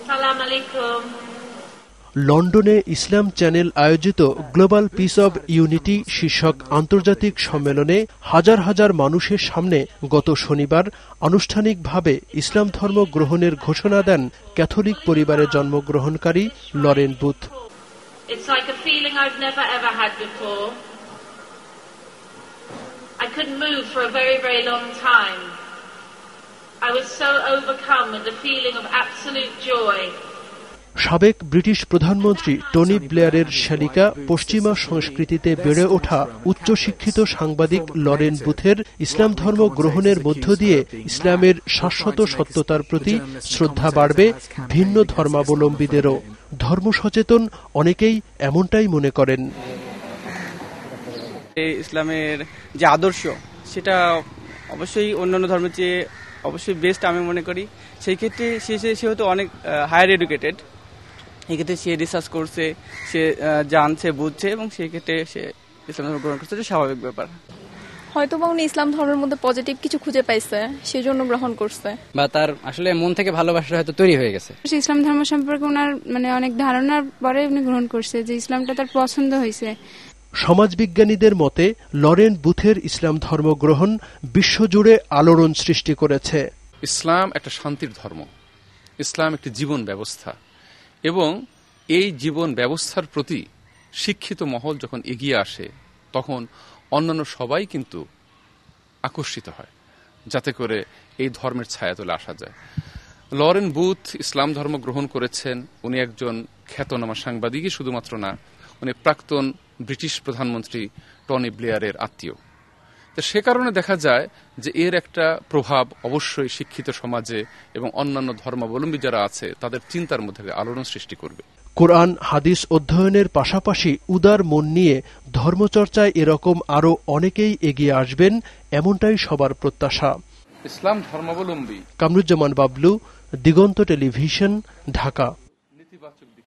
সালাম আলাইকুম। লন্ডনে ইসলাম চ্যানেল আয়োজিত গ্লোবাল পিস অব ইউনিটি শীর্ষক আন্তর্জাতিক সম্মেলনে হাজার হাজার মানুষের সামনে গত শনিবার আনুষ্ঠানিকভাবে ইসলাম ধর্ম গ্রহণের ঘোষণা দেন ক্যাথলিক পরিবারে জন্মগ্রহণকারী Lauren Booth. It's like a feeling I've never ever had before. I couldn't move for a very, very long time. I was so overcome with the feeling of absolute joy. সাবেক British প্রধানমন্ত্রী Tony ব্লেয়ারের শালিকা পশ্চিমা সংস্কৃতিতে বেড়ে ওঠা উচ্চশিক্ষিত সাংবাদিক Lauren বুথের ইসলাম ধর্ম গ্রহণের মধ্য দিয়ে ইসলামের শাশ্বত সত্যতার প্রতি শ্রদ্ধা বাড়বে ভিন্ন ধর্মাবলম্বীদেরও। ধর্ম সচেতন অনেকেই এমনটাই মনে করেন। ইসলামের যে আদর্শ সেটা অবশ্যই অন্যান্য ধর্মের চেয়ে অবশ্যই বেস্ট আমি মনে করি। সেই ক্ষেত্রে সে হয়তো অনেক হায়ার এডুকেটেড, এক্ষেত্রে সে রিসার্চ করছে, সে জানছে, বুঝছে এবং সেই ক্ষেত্রে সে ইসলাম ধর্ম গ্রহণ করছে, এটা স্বাভাবিক ব্যাপার। হয়তো বা উনি ইসলাম ধর্মের মধ্যে পজিটিভ কিছু খুঁজে পাইছে, সেজন্য গ্রহণ করছে, বা তার আসলে মন থেকে ভালোবাসা হয়তো তৈরি হয়ে গেছে। ইসলাম ধর্ম সম্পর্কে ওনার অনেক ধারণার পরে উনি গ্রহণ করছে, যে ইসলামটা তার পছন্দ হয়েছে। সমাজবিজ্ঞানীদের মতে লরেন বুথের ইসলাম ধর্ম গ্রহণ বিশ্বজুড়ে আলোড়ন সৃষ্টি করেছে। ইসলাম একটা শান্তির ধর্ম, ইসলাম একটি জীবন ব্যবস্থা, এবং এই জীবন ব্যবস্থার প্রতি শিক্ষিত মহল যখন এগিয়ে আসে তখন অন্যান্য সবাই কিন্তু আকর্ষিত হয়, যাতে করে এই ধর্মের ছায়াতলে আসা যায়। লরেন বুথ ইসলাম ধর্ম গ্রহণ করেছেন। উনি একজন খ্যাতনামা সাংবাদিকই শুধুমাত্র না, উনি প্রাক্তন ব্রিটিশ প্রধানমন্ত্রী টনি ব্লেয়ারের আত্মীয়। তো সে কারণে দেখা যায় যে এর একটা প্রভাব অবশ্যই শিক্ষিত সমাজে এবং অন্যান্য ধর্মাবলম্বী যারা আছে তাদের চিন্তার মধ্যে আলোড়ন সৃষ্টি করবে। কোরআন হাদিস অধ্যয়নের পাশাপাশি উদার মন নিয়ে ধর্মচর্চায় এরকম আরো অনেকেই এগিয়ে আসবেন, এমনটাই সবার প্রত্যাশা। ইসলাম ধর্মাবলম্বী কামরুজ্জামান বাবলু, দিগন্ত টেলিভিশন, ঢাকা।